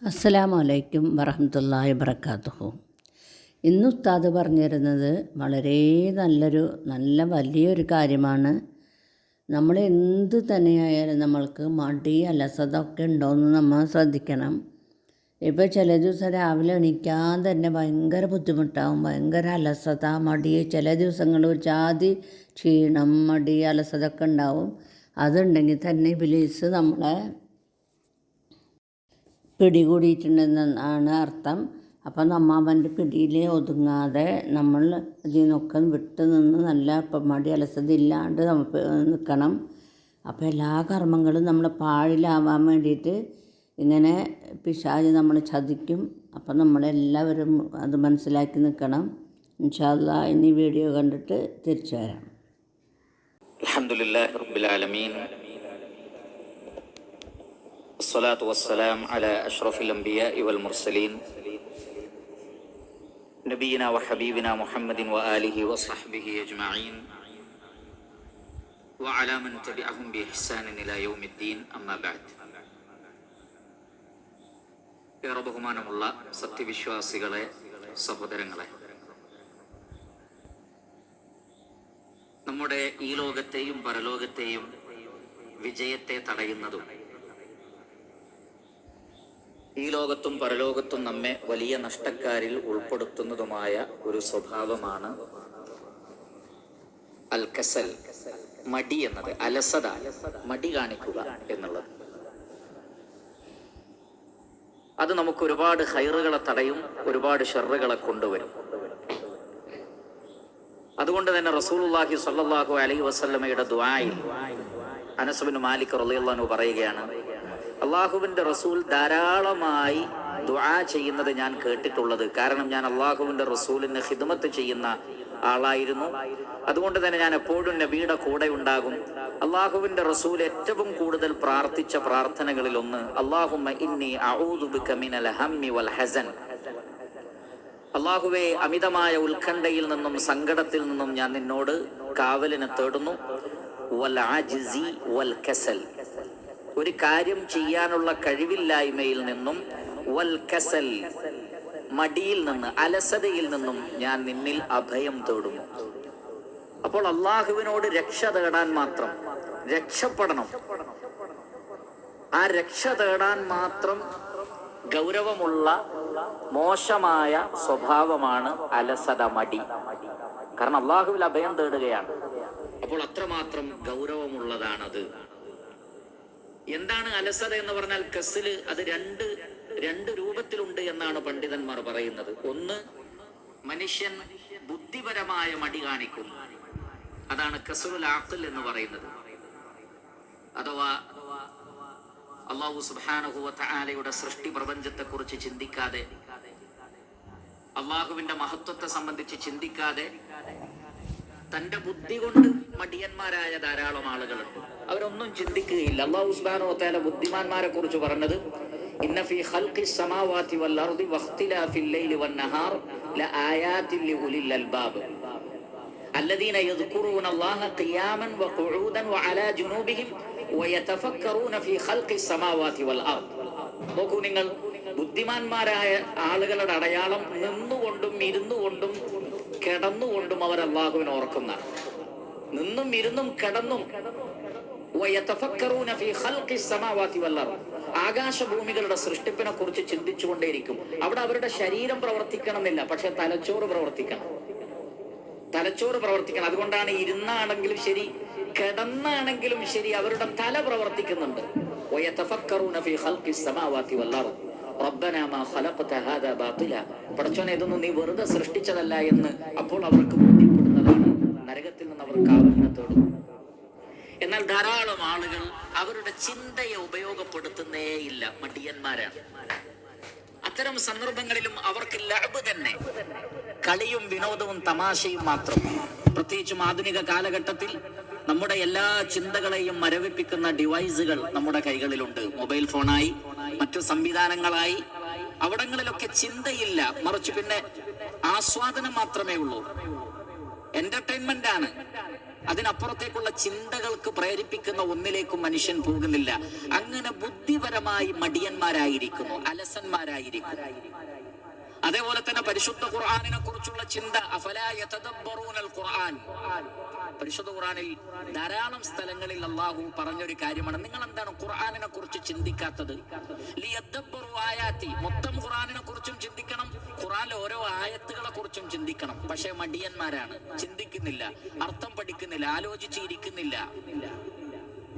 അസ്സലാമു അലൈക്കും വറഹ്മത്തുള്ളാഹി വബറകാതുഹു. ഇന്ന് ഉസ്താദ് പറഞ്ഞു തരുന്നത് വളരെ വലിയൊരു കാര്യമാണ്. നമ്മൾ എന്ത് തന്നെയായാലും നമ്മൾക്ക് മടി അലസത ഒക്കെ ഉണ്ടോയെന്ന് നമ്മൾ ശ്രദ്ധിക്കണം. ഇപ്പോൾ ചില ദിവസം രാവിലെ എണീക്കാൻ തന്നെ ഭയങ്കര ബുദ്ധിമുട്ടാവും, ഭയങ്കര അലസത, മടി. ചില ദിവസങ്ങൾ ഒരു ജാതി ക്ഷീണം, മടി, അലസത ഒക്കെ ഉണ്ടാവും. അതുണ്ടെങ്കിൽ തന്നെ ഇബ്ലീസ് നമ്മളെ പിടികൂടിയിട്ടുണ്ടെന്നാണ് അർത്ഥം. അപ്പം നമ്മൾ അവൻ്റെ പിടിയിൽ ഒതുങ്ങാതെ നമ്മൾ അതിൽ നിന്നൊക്കെ വിട്ട് നിന്ന് നല്ല മടി അലസത ഇല്ലാണ്ട് നമ്മൾ നിൽക്കണം. അപ്പോൾ എല്ലാ കർമ്മങ്ങളും നമ്മൾ പാഴിലാവാൻ വേണ്ടിയിട്ട് ഇങ്ങനെ പിശാച് നമ്മൾ ചതിക്കും. അപ്പം നമ്മളെല്ലാവരും അത് മനസ്സിലാക്കി നിൽക്കണം. ഇൻഷാ അല്ലാഹ് ഇനി വീഡിയോ കണ്ടിട്ട് തിരിച്ചു വരാം. അൽഹംദുലില്ലാഹി റബ്ബിൽ ആലമീൻ, الصلاة والسلام على أشرف الأنبياء والمرسلين نبينا وحبيبنا محمد وآله وصحبه أجمعين وعلى من تبعهم بإحسان إلى يوم الدين أما بعد. ഏറെ ബഹുമാനമുള്ള സത്യവിശ്വാസികളെ, സഹോദരങ്ങളെ, നമ്മുടെ ഈ ലോകത്തെയും പരലോകത്തെയും വിജയത്തെ തടയുന്നതും ഈ ലോകത്തും പരലോകത്തും നമ്മെ വലിയ നഷ്ടക്കാരിൽ ഉൾപ്പെടുത്തുന്നതുമായ ഒരു സ്വഭാവമാണ് അൽ കസൽ, മടി എന്നത്. അലസത, മടി കാണിക്കുക എന്നുള്ളത്. അത് നമുക്ക് ഒരുപാട് ഖൈറുകളെ തടയും, ഒരുപാട് ഷർറുകളെ കൊണ്ടുവരും. അതുകൊണ്ട് തന്നെ റസൂലുള്ളാഹി സ്വല്ലല്ലാഹു അലൈഹി വസല്ലമയുടെ ദുആയിൽ അനസ് ഇബ്നു മാലിക് റളിയല്ലാഹു അൻഹു പറയുകയാണ്, അള്ളാഹുവിൻ്റെ റസൂൽ ധാരാളമായി ദുആ ചെയ്യുന്നത് ഞാൻ കേട്ടിട്ടുള്ളത്. കാരണം ഞാൻ അള്ളാഹുവിൻ്റെ റസൂലിന് ഖിദ്മത്ത് ചെയ്യുന്ന ആളായിരുന്നു. അതുകൊണ്ട് തന്നെ ഞാൻ എപ്പോഴും നബിയുടെ കൂടെ ഉണ്ടാകും. അള്ളാഹുവിൻ്റെ റസൂൽ ഏറ്റവും കൂടുതൽ പ്രാർത്ഥിച്ച പ്രാർത്ഥനകളിൽ ഒന്ന്, അല്ലാഹുമ്മ ഇന്നി അഊദു ബിക മിനൽ ഹമ്മി വൽ ഹസൻ. അള്ളാഹുവേ, അമിതമായ ഉത്കണ്ഠയിൽ നിന്നും സങ്കടത്തിൽ നിന്നും ഞാൻ നിന്നോട് കാവലിനെ തേടുന്നു. വൽ അജ്സി വൽ കസൽ, ഒരു കാര്യം ചെയ്യാനുള്ള കഴിവില്ലായ്മയിൽ നിന്നും, വൽ കസൽ, മടിയിൽ നിന്ന്, അലസതയിൽ നിന്നും ഞാൻ നിന്നിൽ അഭയം തേടുന്നു. അപ്പോൾ അള്ളാഹുവിനോട് രക്ഷ തേടാൻ മാത്രം, രക്ഷപ്പെടണം, ആ രക്ഷ തേടാൻ മാത്രം ഗൗരവമുള്ള മോശമായ സ്വഭാവമാണ് അലസത, മടി. കാരണം അള്ളാഹുവിൽ അഭയം തേടുകയാണ്. അപ്പോൾ അത്രമാത്രം ഗൗരവമുള്ളതാണത്. എന്താണ് അലസത എന്ന് പറഞ്ഞാൽ? കസ്ല്, അത് രണ്ട് രൂപത്തിലുണ്ട് എന്നാണ് പണ്ഡിതന്മാർ പറയുന്നത്. ഒന്ന്, മനുഷ്യൻ ബുദ്ധിപരമായ മടി കാണിക്കുന്നു, അതാണ് കസ്റുൽ അഖ്ൽ എന്ന് പറയുന്നത്. അഥവാ അല്ലാഹു സുബ്ഹാനഹു വ തആലയുടെ സൃഷ്ടി പ്രപഞ്ചത്തെ കുറിച്ച് ചിന്തിക്കാതെ, അള്ളാഹുവിന്റെ മഹത്വത്തെ സംബന്ധിച്ച് ചിന്തിക്കാതെ തന്റെ ബുദ്ധി കൊണ്ട് മടിയന്മാരായ ധാരാളം ആളുകളുണ്ട്. അവരൊന്നും ചിന്തിക്കുകയില്ല. അല്ലാഹു സുബ്ഹാനഹു വ തആല ബുദ്ധിമാന്മാരെ കുറിച്ച് പറഞ്ഞത്, ഇന്ന ഫീ ഖൽഖിസ് സമാവാതി വൽ അർദി വഖ്തിലാഫിൽ ലൈലി വൻ നഹാർ ലആയാതിൻ ലിഉലിൽ അൽബാബ് അല്ലദീന യദ്കുറൂന അല്ലാഹ ഖിയാമൻ വഖുഊദൻ വഅലാ ജുനൂബിഹിം വയതഫക്കറൂന ഫീ ഖൽഖിസ് സമാവാതി വൽ അർദ്. നോക്കൂ നിങ്ങൾ, ബുദ്ധിമാന്മാരായ ആളുകളുടെ അടയാളം നിന്നുകൊണ്ടും ഇരുന്നുകൊണ്ടും കിടന്നുകൊണ്ടും അവർ അല്ലാഹുവിനെ ഓർക്കുന്ന, നിന്നും ഇരുന്നും കിടന്നും. വയതഫക്കറൂന ഫീ ഖൽഖിസ് സമാവാതി വൽ അർദ്, ആകാശഭൂമികളുടെ സൃഷ്ടിപ്പിനെ കുറിച്ച് ചിന്തിച്ചുകൊണ്ടേയിരിക്കും. അവിടെ അവരുടെ ശരീരം പ്രവർത്തിക്കണമെന്നില്ല, പക്ഷെ തലച്ചോറ് പ്രവർത്തിക്കണം. അതുകൊണ്ടാണ് ഇരുന്നാണെങ്കിലും ശരി, കിടന്നാണെങ്കിലും ശരി, അവരുടെ തല പ്രവർത്തിക്കുന്നുണ്ട്. വയതഫക്കറൂന ഫീ ഖൽഖിസ് സമാവാതി വൽ അർദ് റബ്ബനാ മാ ഖലഖത ഹാദാ ബാതില, പടച്ചോനെ, ഇതൊന്നും നീ വെറുതെ സൃഷ്ടിച്ചതല്ല എന്ന് അപ്പോൾ അവർക്ക് ബോധ്യപ്പെടുന്നതാണ്. നരകത്തിൽ നിന്ന് അവർ കാവലിനെ തേടും. എന്നാൽ ധാരാളം ആളുകൾ അവരുടെ ചിന്തയെ ഉപയോഗപ്പെടുത്തുന്നേയില്ല, മടിയന്മാരാണ്. അത്തരം സന്ദർഭങ്ങളിലും അവർക്ക് ലഅബ് തന്നെ, കളിയും വിനോദവും തമാശയും മാത്രം. പ്രത്യേകിച്ചും ആധുനിക കാലഘട്ടത്തിൽ നമ്മുടെ എല്ലാ ചിന്തകളെയും മരവിപ്പിക്കുന്ന ഡിവൈസുകൾ നമ്മുടെ കൈകളിലുണ്ട്. മൊബൈൽ ഫോണായി, മറ്റു സംവിധാനങ്ങളായി. അവിടങ്ങളിലൊക്കെ ചിന്തയില്ല, മറിച്ച് പിന്നെ ആസ്വാദനം മാത്രമേ ഉള്ളൂ. എന്റർടൈൻമെന്റ് ആണ്. അതിനപ്പുറത്തേക്കുള്ള ചിന്തകൾക്ക് പ്രേരിപ്പിക്കുന്ന ഒന്നിലേക്കും മനുഷ്യൻ പോകുന്നില്ല. അങ്ങനെ ബുദ്ധിപരമായി മടിയന്മാരായിരിക്കുന്നു, അലസന്മാരായിരിക്കുന്നു. അതേപോലെ തന്നെ പരിശുദ്ധ ഖുർആനിനെ കുറിച്ചുള്ള ചിന്ത, അഫലാ യതദബ്ബറൂനൽ ഖുർആൻ, പരിശുദ്ധ ഖുർആനിൽ ധാരാളം സ്ഥലങ്ങളിൽ അല്ലാഹു പറഞ്ഞൊരു കാര്യമാണ്, നിങ്ങൾ എന്താണ് ഖുർആനിനെ കുറിച്ച് ചിന്തിക്കാത്തത്? ലിയദബ്ബറു ആയാതി, മൊത്തം ഖുർആനിനെ കുറിച്ചും ചിന്തിക്കണം, ഖുർആനിലെ ഓരോ ആയത്തുകളെ കുറിച്ചും ചിന്തിക്കണം. പക്ഷേ മടിയന്മാരാണ്, ചിന്തിക്കുന്നില്ല, അർത്ഥം പഠിക്കുന്നില്ല, ആലോചിച്ചിരിക്കുന്നില്ല.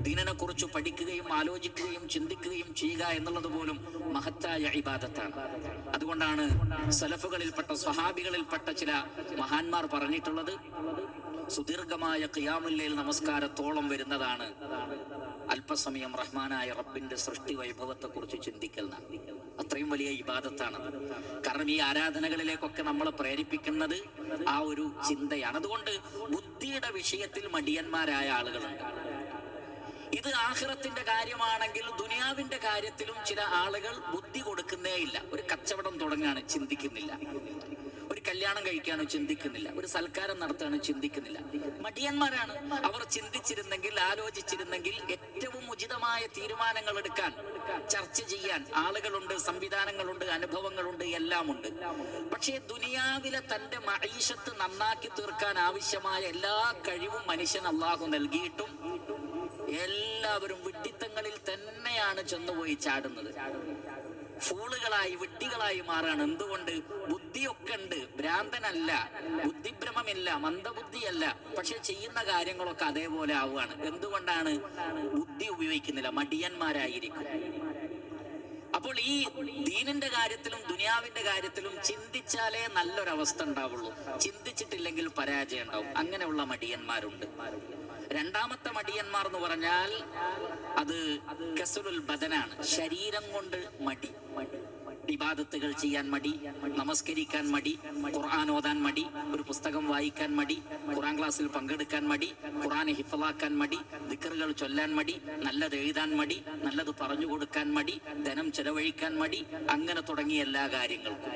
ദീനിനെ കുറിച്ച് പഠിക്കുകയും ആലോചിക്കുകയും ചിന്തിക്കുകയും ചെയ്യുക എന്നുള്ളത് പോലും മഹത്തായ ഇബാദത്താണ്. അതുകൊണ്ടാണ് സലഫുകളിൽപ്പെട്ട സ്വഹാബികളിൽപ്പെട്ട ചില മഹാന്മാർ പറഞ്ഞിട്ടുള്ളത്, സുദീർഘമായ ഖിയാമുൽ ലൈൽ നമസ്കാരത്തോളം വരുന്നതാണ് അല്പസമയം റഹ്മാനായ റബ്ബിന്റെ സൃഷ്ടി വൈഭവത്തെ കുറിച്ച് ചിന്തിക്കൽ. അത്രയും വലിയ ഇബാദത്താണ്. കാരണം ഈ ആരാധനകളിലേക്കൊക്കെ നമ്മളെ പ്രേരിപ്പിക്കുന്നത് ആ ഒരു ചിന്തയാണ്. അതുകൊണ്ട് ബുദ്ധിയുടെ വിഷയത്തിൽ മടിയന്മാരായ ആളുകളുണ്ട്. ഇത് ആഖിറത്തിന്റെ കാര്യമാണെങ്കിൽ ദുനിയാവിന്റെ കാര്യത്തിലും ചില ആളുകൾ ബുദ്ധി കൊടുക്കുന്നേ ഇല്ല. ഒരു കച്ചവടം തുടങ്ങാണ്, ചിന്തിക്കുന്നില്ല. ഒരു കല്യാണം കഴിക്കാനോ ചിന്തിക്കുന്നില്ല. ഒരു സൽക്കാരം നടത്താനോ ചിന്തിക്കുന്നില്ല. മടിയന്മാരാണ്. അവർ ചിന്തിച്ചിരുന്നെങ്കിൽ, ആലോചിച്ചിരുന്നെങ്കിൽ ഏറ്റവും ഉചിതമായ തീരുമാനങ്ങൾ എടുക്കാൻ, ചർച്ച ചെയ്യാൻ ആളുകളുണ്ട്, സംവിധാനങ്ങളുണ്ട്, അനുഭവങ്ങളുണ്ട്, എല്ലാമുണ്ട്. പക്ഷേ ദുനിയാവിലെ തന്റെ മഈശത്ത് നന്നാക്കി തീർക്കാൻ ആവശ്യമായ എല്ലാ കഴിവും മനുഷ്യൻ അല്ലാഹു നൽകിയിട്ടും എല്ലാവരും വിഡ്ഢിത്തങ്ങളിൽ തന്നെയാണ് ചെന്നുപോയി ചാടുന്നത്. ഫൂളുകളായി, വിഡ്ഢികളായി മാറാണ്. എന്തുകൊണ്ട്? ബുദ്ധിയൊക്കെ ഉണ്ട്, ഭ്രാന്തനല്ല, ബുദ്ധിഭ്രമമില്ല, മന്ദബുദ്ധിയല്ല. പക്ഷെ ചെയ്യുന്ന കാര്യങ്ങളൊക്കെ അതേപോലെ ആവുകയാണ്. എന്തുകൊണ്ടാണ്? ബുദ്ധി ഉപയോഗിക്കുന്നില്ല, മടിയന്മാരായിരിക്കും. അപ്പോൾ ഈ ദീനിന്റെ കാര്യത്തിലും ദുനിയാവിന്റെ കാര്യത്തിലും ചിന്തിച്ചാലേ നല്ലൊരവസ്ഥ ഉണ്ടാവുള്ളൂ. ചിന്തിച്ചിട്ടില്ലെങ്കിൽ പരാജയം ഉണ്ടാവും. അങ്ങനെയുള്ള മടിയന്മാരുണ്ട്. രണ്ടാമത്തെ മടിയന്മാർ എന്ന് പറഞ്ഞാൽ അത് കസ്റുൽ ബദനാണ്. ശരീരം കൊണ്ട് മടി. ഇബാദത്തുകൾ ചെയ്യാൻ മടി, നമസ്കരിക്കാൻ മടി, ഖുർആൻ ഓതാൻ മടി, ഒരു പുസ്തകം വായിക്കാൻ മടി, ഖുർആൻ ക്ലാസ്സിൽ പങ്കെടുക്കാൻ മടി, ഖുർആൻ ഹിഫ്ളാക്കാൻ മടി, ദിക്റുകൾ ചൊല്ലാൻ മടി, നല്ലത് എഴുതാൻ മടി, നല്ലത് പറഞ്ഞു കൊടുക്കാൻ മടി, ധനം ചെലവഴിക്കാൻ മടി, അങ്ങനെ തുടങ്ങിയ എല്ലാ കാര്യങ്ങൾക്കും.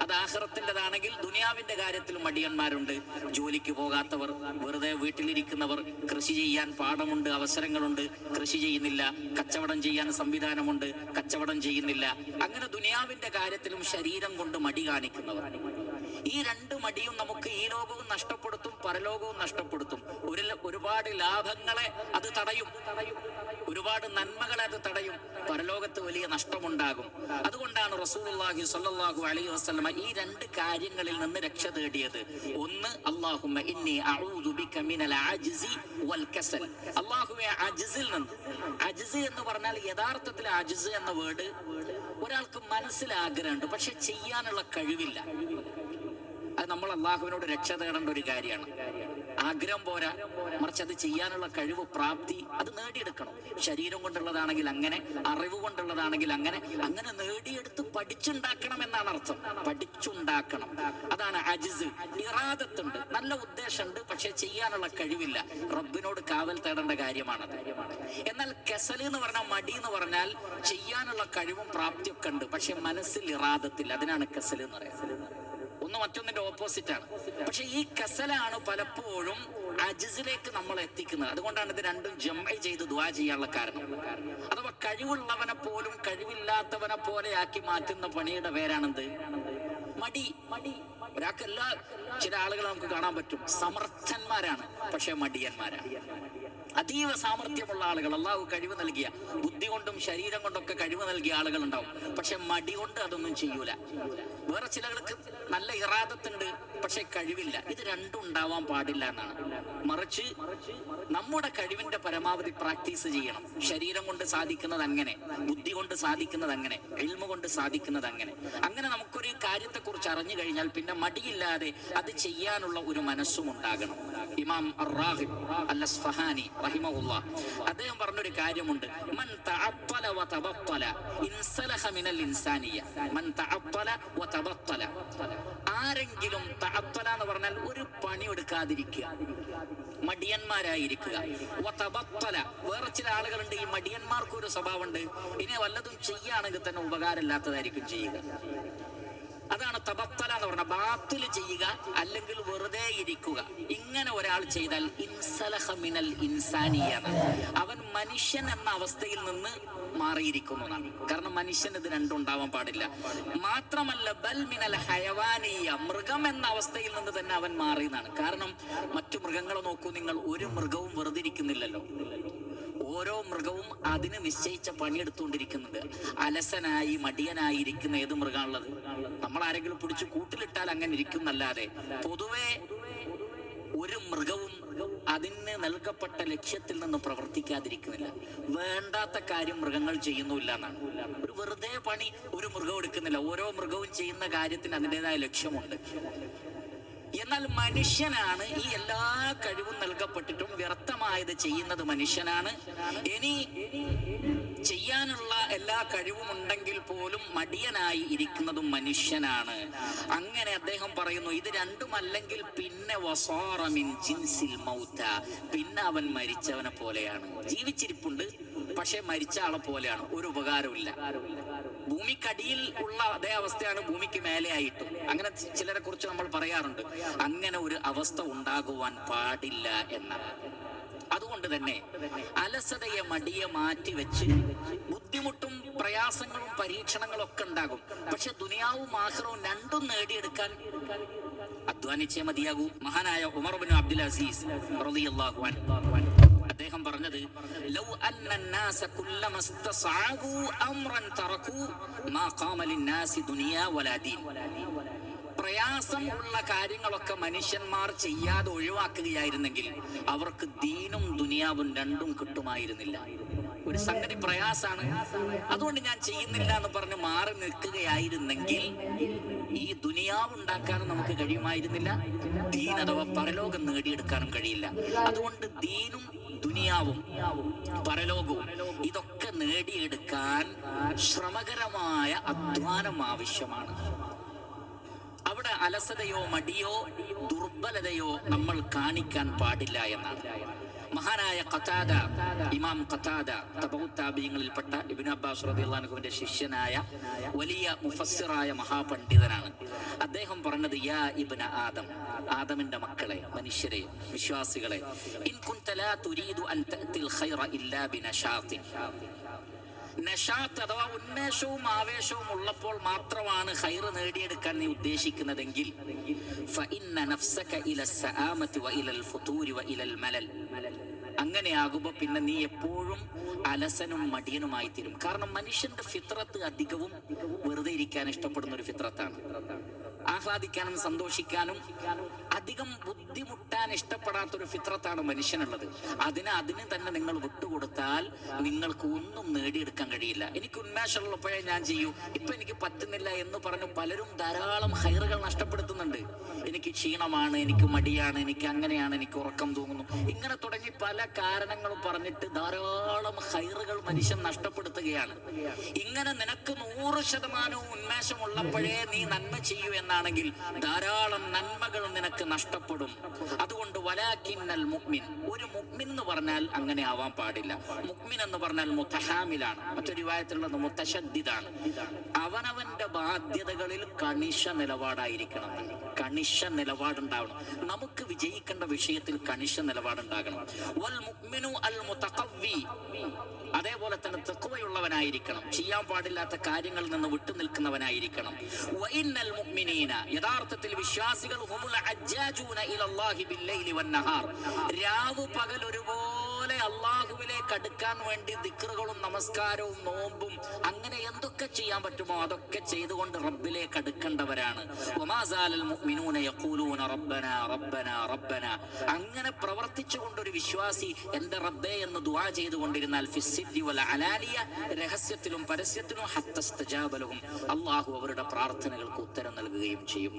അത് ആഖിറത്തിൻ്റെതാണെങ്കിൽ ദുനിയാവിന്റെ കാര്യത്തിലും മടിയന്മാരുണ്ട്. ജോലിക്ക് പോകാത്തവർ, വെറുതെ വീട്ടിലിരിക്കുന്നവർ, കൃഷി ചെയ്യാൻ പാടമുണ്ട്, അവസരങ്ങളുണ്ട്, കൃഷി ചെയ്യുന്നില്ല, കച്ചവടം ചെയ്യാൻ സംവിധാനമുണ്ട്, കച്ചവടം ചെയ്യുന്നില്ല. അങ്ങനെ ദുനിയാവിന്റെ കാര്യത്തിലും ശരീരം കൊണ്ട് മടി കാണിക്കുന്നവർ. ഈ രണ്ട് മടിയും നമുക്ക് ഈ ലോകവും നഷ്ടപ്പെടുത്തും, പരലോകവും നഷ്ടപ്പെടുത്തും. ഒരുപാട് ലാഭങ്ങളെ അത് തടയും, ഒരുപാട് നന്മകളെ അത് തടയും, പരലോകത്ത് വലിയ നഷ്ടമുണ്ടാകും. അതുകൊണ്ടാണ് റസൂലുള്ളാഹി സ്വല്ലല്ലാഹു അലൈഹി വസല്ലമ ഈ രണ്ട് കാര്യങ്ങളിൽ നിന്ന് രക്ഷ തേടിയത്. ഒന്ന്, അല്ലാഹുമ്മ ഇന്നി അഊദു ബിക മിനൽ അജ്സി വൽ കസൽ. അല്ലാഹുവേ, അജ്സിൽ നിന്ന്. അജ്സ് എന്ന് പറഞ്ഞാൽ യഥാർത്ഥത്തിൽ അജ്സ് എന്ന വേർഡ് ഒരാൾക്ക് മനസ്സിൽ ആഗ്രഹമുണ്ട്, പക്ഷെ ചെയ്യാനുള്ള കഴിവില്ല. അത് നമ്മൾ അള്ളാഹുവിനോട് രക്ഷ തേടേണ്ട ഒരു കാര്യമാണ്. ആഗ്രഹം പോരാ, മറിച്ച് അത് ചെയ്യാനുള്ള കഴിവ്, പ്രാപ്തി അത് നേടിയെടുക്കണം. ശരീരം കൊണ്ടുള്ളതാണെങ്കിൽ അങ്ങനെ, അറിവ് കൊണ്ടുള്ളതാണെങ്കിൽ അങ്ങനെ, അങ്ങനെ നേടിയെടുത്ത് പഠിച്ചുണ്ടാക്കണം എന്നാണ് അർത്ഥം. പഠിച്ചുണ്ടാക്കണം, അതാണ് അജ്സ്. ഇറാദത്തുണ്ട്, നല്ല ഉദ്ദേശമുണ്ട്, പക്ഷെ ചെയ്യാനുള്ള കഴിവില്ല. റബ്ബിനോട് കാവൽ തേടേണ്ട കാര്യമാണത്. എന്നാൽ കസല് എന്ന് പറഞ്ഞാൽ, മടി എന്ന് പറഞ്ഞാൽ ചെയ്യാനുള്ള കഴിവും പ്രാപ്തിയൊക്കെ ഉണ്ട്, പക്ഷെ മനസ്സിൽ ഇറാദത്തില്ല. അതിനാണ് കസല് എന്ന് പറയുന്നത്. ഒന്ന് മറ്റൊന്നിന്റെ ഓപ്പോസിറ്റ് ആണ്. പക്ഷെ ഈ കസലാണ് പലപ്പോഴും അജ്സിലേക്ക് നമ്മൾ എത്തിക്കുന്നത്. അതുകൊണ്ടാണ് ഇത് രണ്ടും ജംഅ് ചെയ്ത് ദുആ ചെയ്യാനുള്ള കാരണം. അഥവാ കഴിവുള്ളവനെ പോലും കഴിവില്ലാത്തവനെ പോലെയാക്കി മാറ്റുന്ന പണിയുടെ പേരാണെന്ത്? മടി. ഒരാൾക്ക് ചില ആളുകൾ നമുക്ക് കാണാൻ പറ്റും, സമർത്ഥന്മാരാണ്, പക്ഷെ മടിയന്മാരാണ്. അതീവ സാമർഥ്യമുള്ള ആളുകൾ, അല്ലാഹു കഴിവ് നൽകിയ, ബുദ്ധി കൊണ്ടും ശരീരം കൊണ്ടൊക്കെ കഴിവ് നൽകിയ ആളുകൾ ഉണ്ടാവും, പക്ഷെ മടി കൊണ്ട് അതൊന്നും ചെയ്യൂല. വേറെ ചിലർക്ക് നല്ല ഇറാദത്തുണ്ട്, പക്ഷെ കഴിവില്ല. ഇത് രണ്ടും ഉണ്ടാവാൻ പാടില്ല എന്നാണ്. മറിച്ച് നമ്മുടെ കഴിവിന്റെ പരമാവധി പ്രാക്ടീസ് ചെയ്യണം. ശരീരം കൊണ്ട് സാധിക്കുന്നത് അങ്ങനെ, ബുദ്ധി കൊണ്ട് സാധിക്കുന്നത് അങ്ങനെ, ഇൽമ കൊണ്ട് സാധിക്കുന്നത് അങ്ങനെ. അങ്ങനെ നമുക്കൊരു കാര്യത്തെക്കുറിച്ച് അറിഞ്ഞു കഴിഞ്ഞാൽ പിന്നെ മടിയില്ലാതെ അത് ചെയ്യാനുള്ള ഒരു മനസ്സും ഉണ്ടാകണം. ഇമാം അർ-റാഗിബ് അൽ-അസ്ഫഹാനി റഹിമഹുല്ലാഹ് അദ്ദേഹം പറഞ്ഞൊരു കാര്യമുണ്ട്, മൻ തഅത്തല വതബത്തല ഇൻസലഖ മിനൽ ഇൻസാനിയ. മൻ തഅത്തല വതബത്തല. ആരെങ്കിലും തഅത്തല എന്ന് പറഞ്ഞാൽ ഒരു പണി എടുക്കാതിരിക്കുക, മടിയന്മാരായിരിക്കുക. വതബത്തല, വേറെ ചില ആളുകളുണ്ട്, ഈ മടിയന്മാർക്ക് ഒരു സ്വഭാവമുണ്ട്, ഇനി വല്ലതും ചെയ്യുകയാണെങ്കിൽ തന്നെ ഉപകാരമില്ലാത്തതായിരിക്കും ചെയ്യുക. അതാണ് തബത്തല എന്ന് പറഞ്ഞ ബാത്തിൽ ചെയ്യുക, അല്ലെങ്കിൽ വെറുതെ ഇരിക്കുക. ഇങ്ങനെ ഒരാൾ ചെയ്താൽ ഇൻസലഹ മിനൽ ഇൻസാനിയാണ്, അവൻ മനുഷ്യൻ എന്ന അവസ്ഥയിൽ നിന്ന് മാറിയിരിക്കുന്നതാണ്. കാരണം മനുഷ്യൻ ഇത് രണ്ടും ഉണ്ടാവാൻ പാടില്ല. മാത്രമല്ല ബൽ മിനൽ ഹയവാനിയ, മൃഗം എന്ന അവസ്ഥയിൽ നിന്ന് തന്നെ അവൻ മാറിയെന്നാണ്. കാരണം മറ്റു മൃഗങ്ങളെ നോക്കൂ നിങ്ങൾ, ഒരു മൃഗവും വെറുതെ ഇരിക്കുന്നില്ലല്ലോ. ഓരോ മൃഗവും അതിന് നിശ്ചയിച്ച പണിയെടുത്തുകൊണ്ടിരിക്കുന്നുണ്ട്. അലസനായി മടിയനായി ഇരിക്കുന്ന ഏത് മൃഗമാണുള്ളത്? നമ്മൾ ആരെങ്കിലും പിടിച്ച് കൂട്ടിലിട്ടാൽ അങ്ങനെ ഇരിക്കുന്നല്ലാതെ പൊതുവെ ഒരു മൃഗവും അതിന് നൽകപ്പെട്ട ലക്ഷ്യത്തിൽ നിന്ന് പ്രവർത്തിക്കാതിരിക്കുന്നില്ല. വേണ്ടാത്ത കാര്യം മൃഗങ്ങൾ ചെയ്യുന്നില്ല എന്നാണ്. ഒരു വെറുതെ പണി ഒരു മൃഗം എടുക്കുന്നില്ല. ഓരോ മൃഗവും ചെയ്യുന്ന കാര്യത്തിന് അതിൻ്റെതായ ലക്ഷ്യമുണ്ട്. എന്നാൽ മനുഷ്യനാണ് ഈ എല്ലാ കഴിവും നൽകപ്പെട്ടിട്ടും വ്യർത്ഥമായത് ചെയ്യുന്നത് മനുഷ്യനാണ്. ഇനി ചെയ്യാനുള്ള എല്ലാ കഴിവുമുണ്ടെങ്കിൽ പോലും മടിയനായി ഇരിക്കുന്നതും മനുഷ്യനാണ്. അങ്ങനെ അദ്ദേഹം പറയുന്നു, ഇത് രണ്ടുമല്ലെങ്കിൽ പിന്നെ വസാറ മിൻ ജിൻസിൽ മൗത, പിന്നെ അവൻ മരിച്ചവനെ പോലെയാണ്. ജീവിച്ചിരിപ്പുണ്ട് പക്ഷെ മരിച്ച ആളെ പോലെയാണ്, ഒരു ഉപകാരമില്ല. ഭൂമിക്കടിയിൽ ഉള്ള അതേ അവസ്ഥയാണ് ഭൂമിക്ക് മേലെ ആയിട്ടും. അങ്ങനെ ചിലരെ കുറിച്ച് നമ്മൾ പറയാറുണ്ട്. അങ്ങനെ ഒരു അവസ്ഥ ഉണ്ടാകുവാൻ പാടില്ല എന്നാണ്. അതുകൊണ്ട് തന്നെ അലസതയെ മടിയെ മാറ്റിവെച്ച്, ബുദ്ധിമുട്ടും പ്രയാസങ്ങളും പരീക്ഷണങ്ങളും ഒക്കെ ഉണ്ടാകും, പക്ഷെ ദുനിയാവും ആഖിറവും രണ്ടും നേടിയെടുക്കാൻ അധ്വാനിച്ചേ മതിയാകൂ. മഹാനായ ഉമർ ഇബ്നു അബ്ദുൽ അസീസ് റളിയല്ലാഹു അൻഹു അദ്ദേഹം പറഞ്ഞത്, ലൗ അന്നന്നാസ കുല്ലമസ്തസഅബു അംറൻ തറകൂ മാ ഖാമ ലിന്നാസി ദുനിയാ വലാ ദീൻ. പ്രയാസമുള്ള കാര്യങ്ങളൊക്കെ മനുഷ്യന്മാർ ചെയ്യാതെ ഒഴിവാക്കുകയായിരുന്നെങ്കിൽ അവർക്ക് ദീനും ദുനിയാവും രണ്ടും കിട്ടുമായിരുന്നില്ല. ഒരു സംഗതി പ്രയാസാണ്, അതുകൊണ്ട് ഞാൻ ചെയ്യുന്നില്ല എന്ന് പറഞ്ഞ് മാറി നിൽക്കുകയായിരുന്നെങ്കിൽ ഈ ദുനിയാവ് ഉണ്ടാക്കാനും നമുക്ക് കഴിയുമായിരുന്നില്ല, ദീൻ അഥവാ പരലോകം നേടിയെടുക്കാനും കഴിയില്ല. അതുകൊണ്ട് ദീനും ദുനിയാവും പരലോകവും ഇതൊക്കെ നേടിയെടുക്കാൻ ശ്രമകരമായ അധ്വാനം ആവശ്യമാണ്. അവിടെ അലസതയോ മടിയോ ദുർബലതയോ നമ്മൾ കാണിക്കാൻ പാടില്ല എന്നാണ്. മഹാനായ ഖതാദ, ഇമാം ഖതാദ തബഉ താബിഈങ്ങളിൽപ്പെട്ട ഇബ്നു അബ്ബാസ് റളിയല്ലാഹു അൻഹുവിന്റെ ശിഷ്യനായ വലിയ മുഫസ്സിറായ മഹാപണ്ഡിതനാണ്. അദ്ദേഹം പറഞ്ഞത്, യാ ഇബ്ന ആദം, ആദമിന്റെ മക്കളെ, മനുഷ്യരെ, വിശ്വാസികളെ, ഇൻ കുൻത ലാ തുരീദു അൻ തഅതിൽ ഖൈറ ഇല്ലാ ബിനശാത്തി. നശാത്ത് അഥവാ ഉന്മേഷവും ആവേശവും ഉള്ളപ്പോൾ മാത്രമാണ് ഖൈർ നേടിയെടുക്കാൻ നീ ഉദ്ദേശിക്കുന്നതെങ്കിൽ ഫഇന്ന നഫ്സക ഇലൽ സആമതി വഇലൽ ഫുതൂരി വഇലൽ മലൽ, അങ്ങനെയാകുമ്പോ പിന്നെ നീ എപ്പോഴും അലസനും മടിയനുമായി തീരും. കാരണം മനുഷ്യന്റെ ഫിത്രത്ത് അധികവും വെറുതെ ഇരിക്കാൻ ഇഷ്ടപ്പെടുന്ന ഒരു ഫിത്രത്താണ്. ആഹ്ലാദിക്കാനും സന്തോഷിക്കാനും അധികം ബുദ്ധിമുട്ടാൻ ഇഷ്ടപ്പെടാത്തൊരു ഫിത്രത്താണ് മനുഷ്യനുള്ളത്. അതിന് തന്നെ നിങ്ങൾ വിട്ടുകൊടുത്താൽ നിങ്ങൾക്ക് ഒന്നും നേടിയെടുക്കാൻ കഴിയില്ല. എനിക്ക് ഉന്മേഷമുള്ളപ്പോഴേ ഞാൻ ചെയ്യൂ, ഇപ്പൊ എനിക്ക് പറ്റുന്നില്ല എന്ന് പറഞ്ഞു പലരും ധാരാളം ഹൈറുകൾ നഷ്ടപ്പെടുത്തുന്നുണ്ട്. എനിക്ക് ക്ഷീണമാണ്, എനിക്ക് മടിയാണ്, എനിക്ക് അങ്ങനെയാണ്, എനിക്ക് ഉറക്കം തൂങ്ങുന്നു, ഇങ്ങനെ തുടങ്ങി പല കാരണങ്ങളും പറഞ്ഞിട്ട് ധാരാളം ഹൈറുകൾ മനുഷ്യൻ നഷ്ടപ്പെടുത്തുകയാണ്. ഇങ്ങനെ നിനക്ക് 100% ഉന്മേഷമുള്ളപ്പോഴേ നീ നന്മ ചെയ്യൂ എന്നാണെങ്കിൽ ധാരാളം നന്മകൾ നിനക്ക് നഷ്ടപ്പെടും. അതുകൊണ്ട് വലാകിന്നൽ മുഅ്മിൻ, ഒരു മുഅ്മിൻ എന്ന് പറഞ്ഞാൽ അങ്ങനെ ആവാൻ പാടില്ല. മുഅ്മിൻ എന്ന് പറഞ്ഞാൽ മുതഹാമിലാണ്, മറ്റൊരു റിവായത്തിലുള്ളത് മുതശദ്ദിദാണ്. അവനവന്റെ ബാധ്യതകളിൽ കണിശ നിലപാടായിരിക്കണം, കണിശ നിലപാടുണ്ടാവണം. നമുക്ക് വിജയിക്കേണ്ട വിഷയത്തിൽ കണിശ നിലപാടുണ്ടാകണം. വൽ മുഅ്മിനു അൽ മുതഖവ്വി, അതേപോലെ തന്നെ തഖ്വയുള്ളവനായിരിക്കണം, ചെയ്യാൻ പാടില്ലാത്ത കാര്യങ്ങളിൽ നിന്ന് വിട്ടുനിൽക്കുന്നവനായിരിക്കണം. വഇന്നൽ മുഅ്മിനീന, യഥാർത്ഥത്തിൽ വിശ്വാസികൾ ഹുമുൽ അജ്ജാജൂന ഇലല്ലാഹി ബില്ലൈലി വന്നഹാർ, രാവ് പകൽ ഒരുപോലെ അല്ലാഹുവിലേക്ക് അടുക്കാൻ വേണ്ടി ദിക്റുകളും നമസ്കാരവും നോമ്പും അങ്ങനെ എന്തൊക്കെ ചെയ്യാൻ പറ്റുമോ അതൊക്കെ ചെയ്തുകൊണ്ട് റബ്ബിലേക്ക് അടുക്കേണ്ടവരാണ്. വമാ സാലൽ മുഅ്മിനൂന യഖൂലൂന റബ്ബനാ റബ്ബനാ റബ്ബനാ, അങ്ങനെ പ്രവർത്തിച്ചുകൊണ്ടൊരു വിശ്വാസി എന്റെ റബ്ബേ എന്ന് ദുആ ചെയ്തുകൊണ്ടിരുന്നാൽ ഫിസ്സിരി വൽ അലാനിയ, രഹസ്യത്തിലും പരസ്യത്തിലും ഹത്തസ്തജാബ ലഹും, അല്ലാഹു അവരുടെ പ്രാർത്ഥനകൾക്ക് ഉത്തരം നൽകുകയും ചെയ്യും.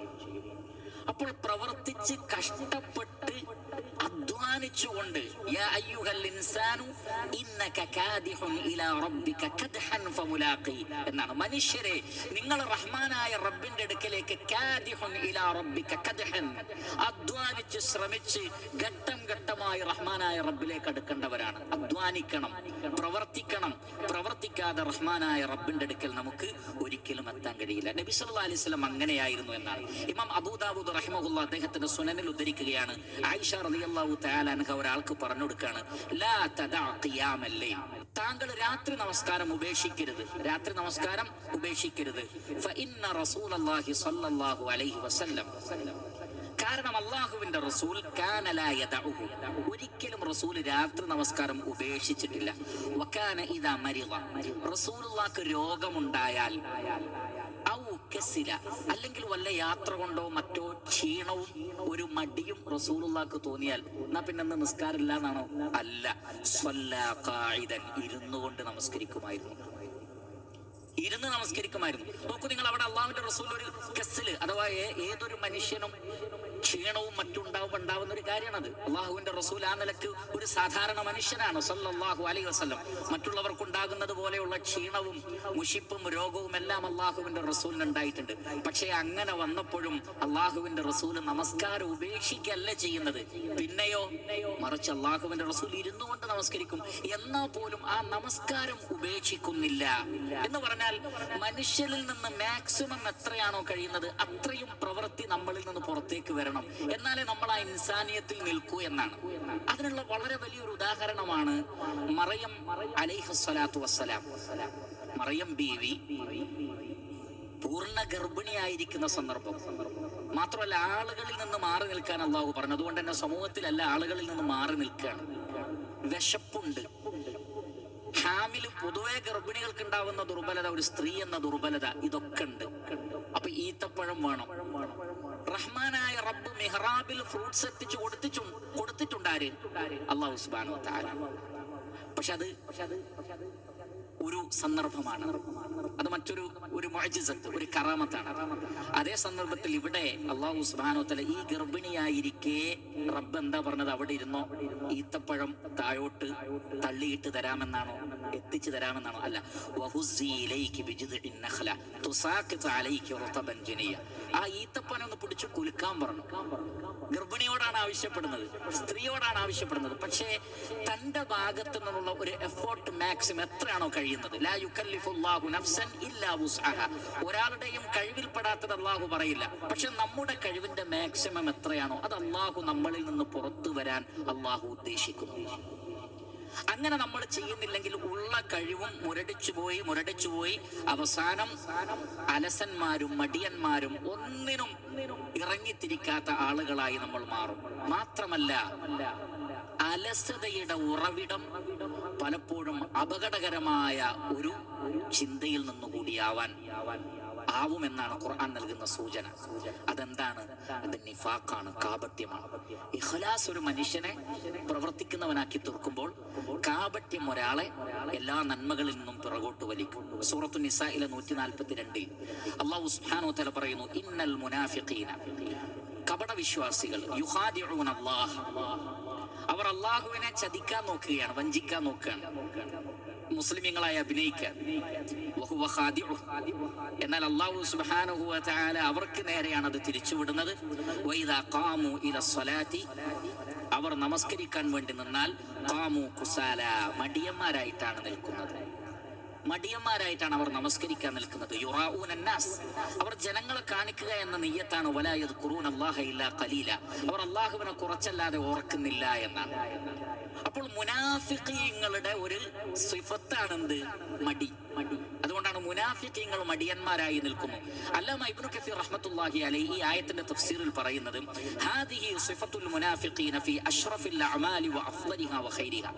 അപ്പോൾ പ്രവർത്തിച്ച് കഷ്ടപ്പെട്ട് അധ്വാനിച്ചുകൊണ്ട് യാ അയ്യുഹൽ ഇൻസാനു ഇന്നക കാദിഹുൻ ഇലാ റബ്ബിക കദ്ഹൻ ഫമുലാഖി എന്നാണ്. മനുഷ്യരെ, നിങ്ങൾ റഹ്മാനായ റബ്ബിന്റെ അടുക്കലേക്ക് കാദിഹുൻ ഇലാ റബ്ബിക കദ്ഹൻ, അധ്വാനിച്ച് ശ്രമിച്ച് ഘട്ടം ഘട്ടമായി റഹ്മാനായ റബ്ബിലേക്ക് അടുക്കേണ്ടവരാണ്. അധ്വാനിക്കണം, പ്രവർത്തിക്കണം. പ്രവർത്തിക്കാതെ റഹ്മാനായ റബ്ബിന്റെ അടുക്കൽ നമുക്ക് ഒരിക്കലും എത്താൻ കഴിയില്ല. നബി സല്ലല്ലാഹു അലൈഹി വസല്ലം അങ്ങനെയായിരുന്നു എന്നാണ് ഇമാം അബൂദാവൂദ് റഹിമഹുല്ലാഹ് അദ്ദേഹത്തിന്റെ സുനനിൽ ഉദ്ധരിക്കുകയാണ്. ആയിഷ റളിയല്ലാഹു തആല അൻഹ ഒരാൾക്ക് പറഞ്ഞു കൊടുക്കുകയാണ്, ലാ തദഅ ഖിയാമൽ ലൈൽ, താങ്കൾ രാത്രി നമസ്കാരം ഉപേക്ഷിക്കരുത്, രാത്രി നമസ്കാരം ഉപേക്ഷിക്കരുത്. ഫഇന്ന റസൂലല്ലാഹി സ്വല്ലല്ലാഹു അലൈഹി വസല്ലം, കാരണം അല്ലാഹുവിന്റെ റസൂൽ കാന ലാ യദഉഹു, ഒരിക്കലും റസൂൽ രാത്രി നമസ്കാരം ഉപേക്ഷിച്ചിട്ടില്ല. വകാന ഇദാ മരിദ, റസൂലുള്ളാഹിക്ക് രോഗമുണ്ടായാൽ ഔ കസില, അല്ലെങ്കിൽ വല്ല യാത്ര കൊണ്ടോ മറ്റോ ക്ഷീണവും ഒരു മടിയും റസൂലുള്ളാഹിക്ക് തോന്നിയാൽ എന്നാ പിന്നെ നിസ്കാരമില്ല എന്നാണോ? അല്ല, സ്വല്ലാ ഖാഇദൻ, ഇരുന്നു കൊണ്ട് നമസ്കരിക്കുമായിരുന്നു, ഇരുന്ന് നമസ്കരിക്കുമായിരുന്നു. നോക്കൂ നിങ്ങൾ, അവിടെ അള്ളാഹുവിന്റെ റസൂൽ ഒരു കസില് അഥവാ ഏതൊരു മനുഷ്യനും ക്ഷീണവും മറ്റുണ്ടാവുന്ന ഒരു കാര്യമാണത്. അള്ളാഹുവിന്റെ റസൂൽ ആ നിലക്ക് ഒരു സാധാരണ മനുഷ്യനാണ് സല്ലല്ലാഹു അലൈഹി വസല്ലം. മറ്റുള്ളവർക്കുണ്ടാകുന്നത് പോലെയുള്ള ക്ഷീണവും മുഷിപ്പും രോഗവും എല്ലാം അള്ളാഹുവിന്റെ റസൂലിന് ഉണ്ടായിട്ടുണ്ട്. പക്ഷേ അങ്ങനെ വന്നപ്പോഴും അള്ളാഹുവിന്റെ റസൂൽ നമസ്കാരം ഉപേക്ഷിക്കല്ല ചെയ്യുന്നത്. പിന്നെയോ മറിച്ച് അള്ളാഹുവിന്റെ റസൂൽ ഇരുന്നു കൊണ്ട് നമസ്കരിക്കും. എന്നാൽ പോലും ആ നമസ്കാരം ഉപേക്ഷിക്കുന്നില്ല. എന്ന് പറഞ്ഞാൽ മനുഷ്യരിൽ നിന്ന് മാക്സിമം എത്രയാണോ കഴിയുന്നത് അത്രയും പ്രവൃത്തി നമ്മളിൽ നിന്ന് പുറത്തേക്ക് വരണം, എന്നാലേ നമ്മൾ ആ ഇൻസാനിയത്തിൽ നിൽക്കൂ എന്നാണ്. അതിനുള്ള വളരെ വലിയൊരു ഉദാഹരണമാണ് മറിയം അലൈഹിസ്സലാത്തു വസ്സലാം. മറിയം ബീവി പൂർണ്ണ ഗർഭിണിയായിരിക്കുന്ന സന്ദർഭം. മാത്രമല്ല, ആളുകളിൽ നിന്ന് മാറി നിൽക്കാൻ അള്ളാഹു പറഞ്ഞു. അതുകൊണ്ട് തന്നെ സമൂഹത്തിലല്ല, ആളുകളിൽ നിന്ന് മാറി നിൽക്കുകയാണ്. വിശപ്പുണ്ട്, ഹാമില് പൊതുവെ ഗർഭിണികൾക്ക് ഉണ്ടാവുന്ന ദുർബലത, ഒരു സ്ത്രീ എന്ന ദുർബലത, ഇതൊക്കെ ഉണ്ട്. അപ്പൊ ഈത്തപ്പഴം വേണം. റഹ്മാനായ റബ്ബ് മിഹ്റാബിൽ ഫ്രൂട്ട്സ് എത്തിച്ചു കൊടുത്തിട്ടുണ്ടാര് അല്ലാഹു സുബ്ഹാനഹു വ തആല. പക്ഷെ അത് ഒരു സന്ദർഭമാണ്, അത് ഒരു മുഅ്ജിസത്ത്, ഒരു കറാമത്താണ്. അതേ സന്ദർഭത്തിൽ ഇവിടെ അല്ലാഹു സുബ്ഹാനഹു വ തആല ഈ ഗർഭിണിയായിരിക്കെ റബ്ബ് എന്താ പറഞ്ഞത്? അവിടെ ഇരുന്നോ, ഈത്തപ്പഴം താഴോട്ട് തള്ളിയിട്ട് തരാമെന്നാണോ, എത്തിച്ചു തരാമെന്നാണോ? അല്ല, വഹുസ്സി ഇലൈകി ബിജിദ്ഇൻ നഖ്ല തുസാഖിതു അലൈകി റതബൻ ജനിയ, ആ ഈത്തപ്പഴം ഒന്ന് പിടിച്ചു കുലുക്കാൻ പറഞ്ഞു. ഗർഭിണിയോടാണ് ആവശ്യപ്പെടുന്നത്, സ്ത്രീയോടാണ് ആവശ്യപ്പെടുന്നത്. പക്ഷേ തന്റെ ഭാഗത്തു നിന്നുള്ള ഒരു എഫോർട്ട് മാക്സിമം എത്രയാണോ കഴിയുന്നത്, ലാ യുകല്ലിഫുല്ലാഹു നഫ്സൻ ഇല്ലാ വുസ്അഹാ, ഒരാളുടെയും കഴിവിൽപ്പെടാത്തത് അള്ളാഹു പറയില്ല. പക്ഷെ നമ്മുടെ കഴിവിന്റെ മാക്സിമം എത്രയാണോ അത് അള്ളാഹു നമ്മളിൽ നിന്ന് പുറത്തു വരാൻ അള്ളാഹു ഉദ്ദേശിക്കുന്നു. അങ്ങനെ നമ്മൾ ചെയ്യുന്നില്ലെങ്കിൽ ഉള്ള കഴിവും മുരടിച്ചുപോയി അവസാനം അലസന്മാരും മടിയന്മാരും ഒന്നിനും ഇറങ്ങിത്തിരിക്കാത്ത ആളുകളായി നമ്മൾ മാറും. മാത്രമല്ല, അലസതയുടെ ഉറവിടം പലപ്പോഴും അപകടകരമായ ഒരു ചിന്തയിൽ നിന്നുകൂടിയാവുമെന്നാണ് ഖുർആൻ നൽകുന്ന സൂചന. അതെന്താണ്? അത് നിഫാഖാണ്, കാപട്യമാണ്. ഇഖ്ലാസ് ഒരു മനുഷ്യനെ പ്രവർത്തിക്കുന്നവനാക്കി തീർക്കുമ്പോൾ കാപട്യം ഒരാളെ എല്ലാ നന്മകളിൽ നിന്നും പിറകോട്ട് വലിക്കും. സൂറത്തു നിസായിലെ 142 അല്ലാഹു സുബ്ഹാനഹു വ തആല പറയുന്നു, ഇന്നൽ മുനാഫിഖീന, കപട വിശ്വാസികൾ, യുഖാദിഊന അല്ലാഹ്, അവർ അള്ളാഹുവിനെ ചതിക്കാൻ നോക്കുകയാണ്, വഞ്ചിക്കാൻ നോക്കുകയാണ്, മുസ്ലിമീങ്ങളായി അഭിനയിക്കാൻ. എന്നാൽ അല്ലാഹു സുബ്ഹാനഹു വ തആല അവർക്ക് നേരെയാണ് അത് തിരിച്ചുവിടുന്നത്. വഇദാ ഖാമു ഇലസ്സലാത്തി, അവർ നമസ്കരിക്കാൻ വേണ്ടി നിന്നാൽ ഖാമു കുസാല, മടിയന്മാരായിട്ടാണ് നിൽക്കുന്നത്. മടിയന്മാരായിട്ടാണ് അവർ നമസ്കരിക്കാൻ നിൽക്കുന്നത്. യുറാഊന അന്നാസ്, അവർ ജനങ്ങളെ കാണിക്കുക എന്ന നിയ്യത്താണ്. വലാ യദ്കുറൂന അല്ലാഹ ഇല്ലാ ഖലീല, അവർ അല്ലാഹുവിനെ കുറച്ചല്ലാതെ ഓർക്കുന്നില്ല എന്നാണ്. അപ്പോൾ മുനാഫിഖീങ്ങളുടെ ഒരു സിഫത്താണെന്ത്? മടി. അതുകൊണ്ടാണ് മുനാഫിഖീങ്ങൾ മടിയന്മാരായി നിൽക്കുന്നു. അല്ലാമ ഇബ്നു കസീർ റഹ്മത്തുള്ളാഹി അലൈഹി ഈ ആയത്തിന്റെ തഫ്സീറിൽ പറയുന്നത്, ഹാദിഹി സിഫത്തുൽ മുനാഫിഖീന ഫീ അഷ്റഫിൽ അഅമാലി വ അഫ്ളലിഹാ വ ഖൈരിഹാ,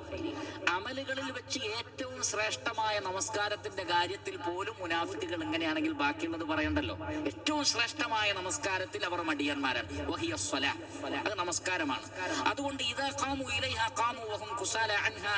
അമലുകളിൽ വെച്ച് ഏറ്റവും ശ്രേഷ്ഠമായ നമസ്കാരത്തിന്റെ കാര്യത്തിൽ പോലും മുനാഫിഖുകൾ ഇങ്ങനെയാണെങ്കിൽ ബാക്കിയുള്ളത് പറയണ്ടല്ലോ. ഏറ്റവും ശ്രേഷ്ഠമായ നമസ്കാരത്തിൽ അവർ മടിയന്മാരാണ്. വഹിയ സ്വലാഹ്, അത് നമസ്കാരമാണ്. അതുകൊണ്ട് ഇദാ ഖാമു ഇലൈഹാ ഖാമു വഹും കുസാല അൻഹാ,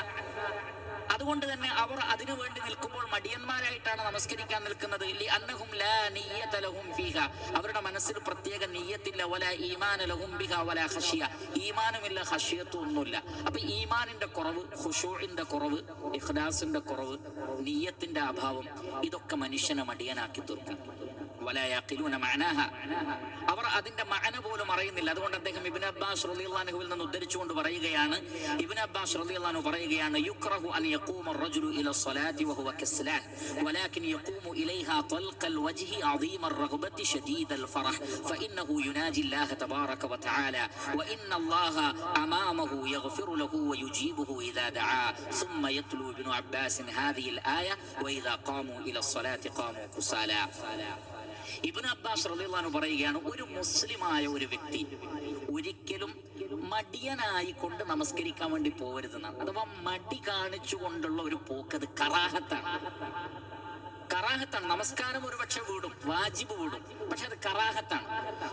അതുകൊണ്ട് തന്നെ അവർ അതിനു വേണ്ടി നിൽക്കുമ്പോൾ മടിയന്മാരായിട്ടാണ് നമസ്കരിക്കാൻ നിൽക്കുന്നത്. ലിഅന്നഹും ലാ നിയ്യത ലഹും ഫീഹ, അവരുടെ മനസ്സിൽ പ്രത്യേക നിയ്യത്തില്ല. വലാ ഈമാന ലഹും ബിഹാ വലാ ഖശിയ, ഈമാനുമില്ല ഖശിയത്തും ഒന്നുമില്ല. അപ്പൊ ഈമാനിന്റെ കുറവ്, ഖുശൂഇന്റെ കുറവ്, ഇഖ്ലാസിന്റെ കുറവ്, നിയ്യത്തിന്റെ അഭാവം, ഇതൊക്കെ മനുഷ്യനെ മടിയനാക്കി തീർക്കും. വലാ യഖിലൂന മഅനാഹ, അവർ അതിന്റെ മഅന പോലും അറിയുന്നില്ല. അതുകൊണ്ട് അദ്ദേഹം ഇബ്നു അബ്ബാസ് റളിയല്ലാഹു അൻഹുവിൽ നിന്ന് ഉദ്ധരിച്ചുകൊണ്ട് പറയുകയാണ്, ഇബ്നു അബ്ബാസ് റളിയല്ലാഹു അൻഹു പറയുകയാണ്, യുക്റഹു അൻ യഖൂമ الرجل الى الصلاه وهو كسلان ولكن يقوم اليها طلق الوجه عظيم الرغبه شديد الفرح فانه يناجي الله تبارك وتعالى وان الله امامه يغفر له ويجيبه اذا دعا. ثم يتلو ابن عباس هذه الايه واذا قاموا الى الصلاه قاموا كسالى. ഇബ്നു അബ്ബാസ് റളിയല്ലാഹു അൻഹു പറയുകയാണ്, ഒരു മുസ്ലിമായ ഒരു വ്യക്തി ഒരിക്കലും മടിയനായി കൊണ്ട് നമസ്കരിക്കാൻ വേണ്ടി പോകരുതെന്നാണ്. അഥവാ മടി കാണിച്ചുകൊണ്ടുള്ള ഒരു പോക്ക് അത് കറാഹത്താണ്. നമസ്കാരം ഒരുപക്ഷെ വീടും, വാജിബ് വീടും, പക്ഷെ അത് കറാഹത്താണ്.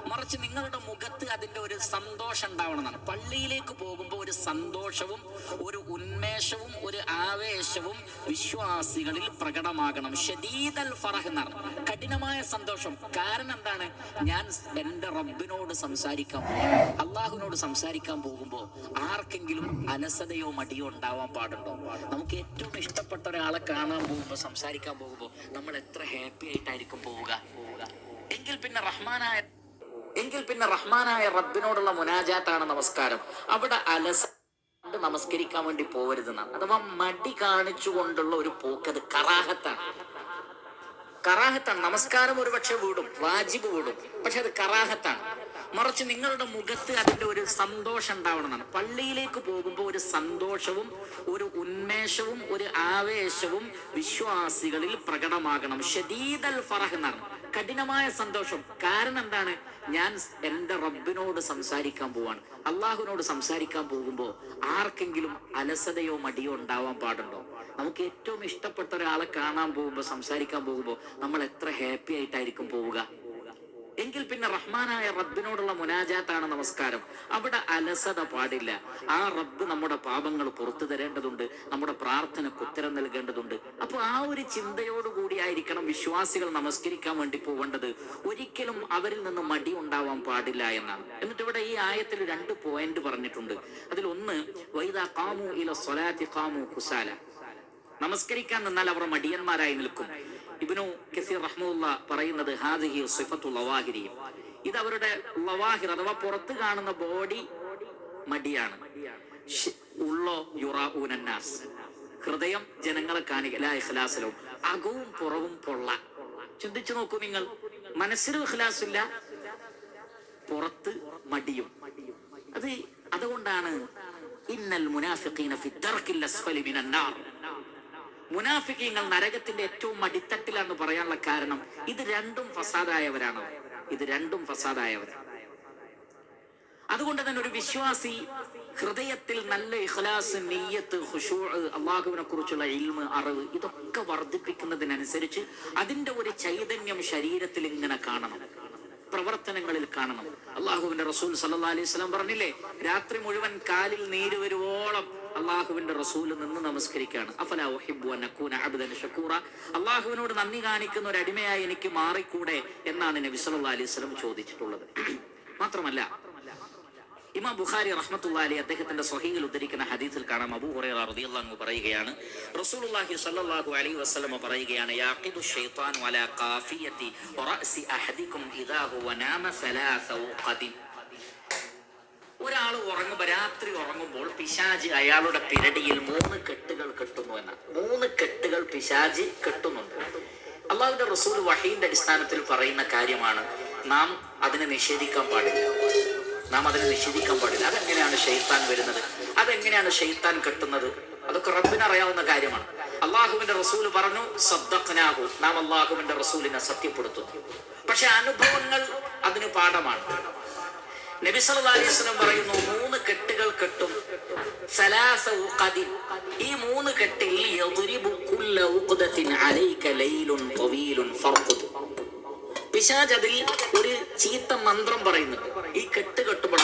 മറിച്ച് നിങ്ങളുടെ മുഖത്ത് അതിന്റെ ഒരു സന്തോഷം ഉണ്ടാവണമെന്നാണ്. പള്ളിയിലേക്ക് പോകുമ്പോൾ ഒരു സന്തോഷവും ഒരു ഉന്മേഷവും ഒരു ആവേശവും വിശ്വാസികളിൽ പ്രകടമാകണം. ഷദീദൽ ഫറഹ് എന്നാണ്, കഠിനമായ സന്തോഷം. കാരണം എന്താണ്? ഞാൻ എൻ്റെ റബ്ബിനോട് സംസാരിക്കാൻ പോകും, അള്ളാഹുവിനോട് സംസാരിക്കാൻ പോകുമ്പോൾ ആർക്കെങ്കിലും അലസതയോ മടിയോ ഉണ്ടാവാൻ പാടുണ്ടോ? നമുക്ക് ഏറ്റവും ഇഷ്ടപ്പെട്ട ഒരാളെ കാണാൻ പോകുമ്പോൾ, സംസാരിക്കാൻ പോകുമ്പോൾ നമ്മൾ എത്ര ഹാപ്പി ആയിട്ടായിരിക്കും പോവുക. എങ്കിൽ പിന്നെ റഹ്മാനായ റബ്ബിനോടുള്ള മുനാജാത്താണ് നമസ്കാരം. അവിടെ നമസ്കരിക്കാൻ വേണ്ടി പോകരുതെന്നാണ്. അഥവാ മടി കാണിച്ചുകൊണ്ടുള്ള ഒരു പോക്ക് അത് കറാഹത്താണ്. നമസ്കാരം ഒരുപക്ഷെ വീടും, വാജിബ് വീടും, പക്ഷെ അത് കറാഹത്താണ്. മറിച്ച് നിങ്ങളുടെ മുഖത്ത് അതിന്റെ ഒരു സന്തോഷം ഉണ്ടാവണമെന്നാണ്. പള്ളിയിലേക്ക് പോകുമ്പോൾ ഒരു സന്തോഷവും ഒരു ഉന്മേഷവും ഒരു ആവേശവും വിശ്വാസികളിൽ പ്രകടമാകണം. ഷദീദൽ ഫറഹ് എന്നാണ്, കഠിനമായ സന്തോഷം. കാരണം എന്താണ്? ഞാൻ എൻ്റെ റബ്ബിനോട് സംസാരിക്കാൻ പോവാണ്, അള്ളാഹുവിനോട് സംസാരിക്കാൻ പോകുമ്പോൾ ആർക്കെങ്കിലും അലസതയോ മടിയോ ഉണ്ടാവാൻ പാടുണ്ടോ? നമുക്ക് ഏറ്റവും ഇഷ്ടപ്പെട്ട ഒരാളെ കാണാൻ പോകുമ്പോൾ, സംസാരിക്കാൻ പോകുമ്പോൾ നമ്മൾ എത്ര ഹാപ്പി ആയിട്ടായിരിക്കും പോവുക. എങ്കിൽ പിന്നെ റഹ്മാനായ റബ്ബിനോടുള്ള മുനാജാത്താണ് നമസ്കാരം. അവിടെ അലസത പാടില്ല. ആ റബ്ബ് നമ്മുടെ പാപങ്ങൾ പുറത്തു തരേണ്ടതുണ്ട്, നമ്മുടെ പ്രാർത്ഥനയ്ക്ക് ഉത്തരം നൽകേണ്ടതുണ്ട്. അപ്പൊ ആ ഒരു ചിന്തയോടുകൂടി ആയിരിക്കണം വിശ്വാസികൾ നമസ്കരിക്കാൻ വേണ്ടി പോവേണ്ടത്. ഒരിക്കലും അവരിൽ നിന്ന് മടി ഉണ്ടാവാൻ പാടില്ല എന്നാണ്. എന്നിട്ട് ഇവിടെ ഈ ആയത്തിൽ 2 പോയിന്റ് പറഞ്ഞിട്ടുണ്ട്. അതിലൊന്ന്, വൈദാ ഖാമു ഇല സ്വലാത്തി ഖാമു കുസാല, നമസ്കരിക്കാൻ നിന്നാൽ അവർ മടിയന്മാരായി നിൽക്കും. ഇബ്നു കസീർ റഹ്മത്തുള്ളാ പറയുന്നത് ഹാദിഹി സിഫത്തു ലവാഹിരി, ഇത് അവരുടെ ലവാഹിർ അഥവാ പുറത്ത് കാണുന്ന ബോഡി മടിയാണ്. ഉള്ളോ യുറാഊനന്നാസ്, ഹൃദയം ജനങ്ങളെ കാണിക്കുക. ലാ ഇഖ്ലാസലോ, അകവും പുറവും പൊള്ള. ചിന്തിച്ചു നോക്കൂ നിങ്ങൾ, മനസ്സിലും ഇഖ്ലാസില്ല, പുറത്ത് മടിയും. അതുകൊണ്ടാണ് ഇന്നൽ മുനാഫിഖീന ഫി ദർക്കിൽ അസ്ഫലി മിനന്നാർ, മുനാഫിക്കീങ്ങൾ നരകത്തിന്റെ ഏറ്റവും അടിത്തട്ടിലാണെന്ന് പറയാനുള്ള കാരണം ഇത് രണ്ടും ഫസാദായവരാണ്. അതുകൊണ്ട് തന്നെ ഒരു വിശ്വാസി ഹൃദയത്തിൽ നല്ല ഇഖ്ലാസ്, നിയ്യത്ത്, ഖുശൂഅ്, അള്ളാഹുവിനെ കുറിച്ചുള്ള ഇൽമ്, അറിവ്, ഇതൊക്കെ വർദ്ധിപ്പിക്കുന്നതിനനുസരിച്ച് അതിന്റെ ഒരു ചൈതന്യം ശരീരത്തിൽ ഇങ്ങനെ കാണണം, പ്രവർത്തനങ്ങളിൽ കാണണം. അള്ളാഹുവിന്റെ റസൂൽ സല്ലല്ലാഹു അലൈഹി വസല്ലം പറഞ്ഞില്ലേ, രാത്രി മുഴുവൻ കാലിൽ നീര് വരുവോളം അള്ളാഹുവിന്റെ റസൂൽ നിന്ന് നമസ്കരിക്കുകയാണ്. അഫലാ ഉഹിബ്ബു അൻ അകൂന അബ്ദൻ ശകൂറ, അള്ളാഹുവിനോട് നന്ദി കാണിക്കുന്ന ഒരു അടിമയായി എനിക്ക് മാറിക്കൂടെ എന്നാണ് നബി സല്ലല്ലാഹു അലൈഹി വസല്ലം ചോദിച്ചിട്ടുള്ളത്. മാത്രമല്ല ഇമാം ബുഖാരി റഹ്മത്തുള്ളാഹി അലൈഹി അദ്ദേഹത്തിന്റെ സ്വഹീഹിൽ ഉദ്ധരിക്കുന്ന ഹദീസിൽ കാണാം, അബൂ ഹുറൈറ റളിയല്ലാഹു അൻഹു പറയുകയാണ്, റസൂലുള്ളാഹി സ്വല്ലല്ലാഹു അലൈഹി വസല്ലം പറയുകയാണ്, യാഖിദു ശൈത്താനു അലാ ഖാഫിയതി റഅസി അഹദികും ഇദാ ഹുവ നാമ സലാസ ഖദിൻ. ഒരാൾ ഉറങ്ങുമ്പോൾ, രാത്രി ഉറങ്ങുമ്പോൾ പിശാച് അയാളുടെ പിരടിയിൽ 3 കെട്ടുകൾ കെട്ടുന്നു എന്നാണ്. 3 കെട്ടുകൾ പിശാച് കെട്ടുന്നുണ്ട്. അള്ളാഹുവിന്റെ റസൂൽ വഹീന്റെ അടിസ്ഥാനത്തിൽ പറയുന്ന കാര്യമാണ്. നാം അതിനെ നിഷേധിക്കാൻ പാടില്ല. അതെങ്ങനെയാണ് ശൈത്താൻ വരുന്നത്, അതെങ്ങനെയാണ് ശൈത്താൻ കെട്ടുന്നത്, അതൊക്കെ റബ്ബിന് അറിയാവുന്ന കാര്യമാണ്. അള്ളാഹുവിന്റെ റസൂൽ പറഞ്ഞു, സദ്ദഖ്നാഹു, നാം അള്ളാഹുവിന്റെ റസൂലിനെ സത്യപ്പെടുത്തുന്നു. പക്ഷെ അനുഭവങ്ങൾ അതിന് പാഠമാണ്. നബി സല്ലല്ലാഹു അലൈഹി വസല്ലം പറയുന്നു, 3 കെട്ടുകൾ കെട്ടും. സലാസ ഉഖദിൻ, ഈ 3 കെട്ടിൽ യദ്രിബു കുല്ല ഉഖദത്തിൻ അലൈക ലൈലുൻ ത്വീലുൻ ഫർഖുദ്, പിശാച് അതിൽ ഒരു ചീത്ത മന്ത്രം പറയുന്നുണ്ട്. ഈ കെട്ട് കെട്ടുമ്പോൾ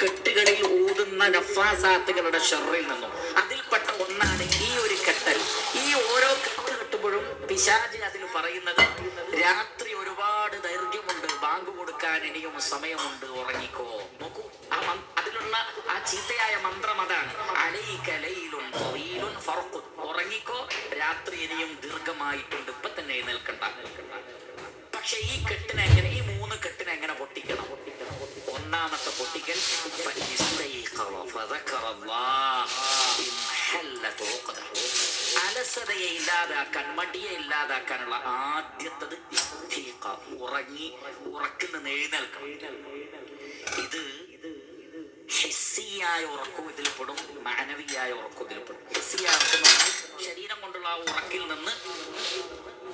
കെട്ടുകളിൽ ഊതുന്ന നഫാസാത്തുകളുടെ ഷർറിൽ നിന്നും അതിൽപ്പെട്ട ഒന്നാണ് ഈ ഒരു കെട്ടൽ. ഈ ഓരോ കെട്ട് കെട്ടുമ്പോഴും പിശാച് അതിൽ പറയുന്നത്, രാത്രി ഒരുപാട് ദൈർഘ്യമുണ്ട്, ബാങ്ക് കൊടുക്കാൻ ഇനിയും സമയമുണ്ട്, ഉറങ്ങിക്കോ. നോക്കൂ, അതിലുള്ള ആ ചീത്തയായ മന്ത്രം അതാണ്, അലൈക ലൈലുൻ ത്വീലുൻ ഫർഖുൻ, ഉറങ്ങിക്കോ, രാത്രി ഇനിയും ദീർഘമായിട്ടുണ്ട്, ഇപ്പൊ തന്നെ എഴുന്നേൽക്കണ്ട. പക്ഷെ ഈ കെട്ടിനെ എങ്ങനെ, ഈ 3 കെട്ടിനെ എങ്ങനെ പൊട്ടിക്കണം? ഒന്നാമത്തെ പൊട്ടിക്കൽ അലസതയെ ഇല്ലാതാക്കാൻ, മടിയെ ഇല്ലാതാക്കാനുള്ള ആദ്യത്തത് ഉറക്കിൽ നിന്ന് എഴുന്നേൽക്കണം. ഇത് ഹിസ്സിയായ ഉറക്കവും ഇതിൽപ്പെടും, മാനവിയായ ഉറക്കവും ഇതിൽപ്പെടും. ഹിസ്സിയായ ഉറക്കം എന്ന് പറഞ്ഞാൽ ശരീരം കൊണ്ടുള്ള ആ ഉറക്കിൽ നിന്ന്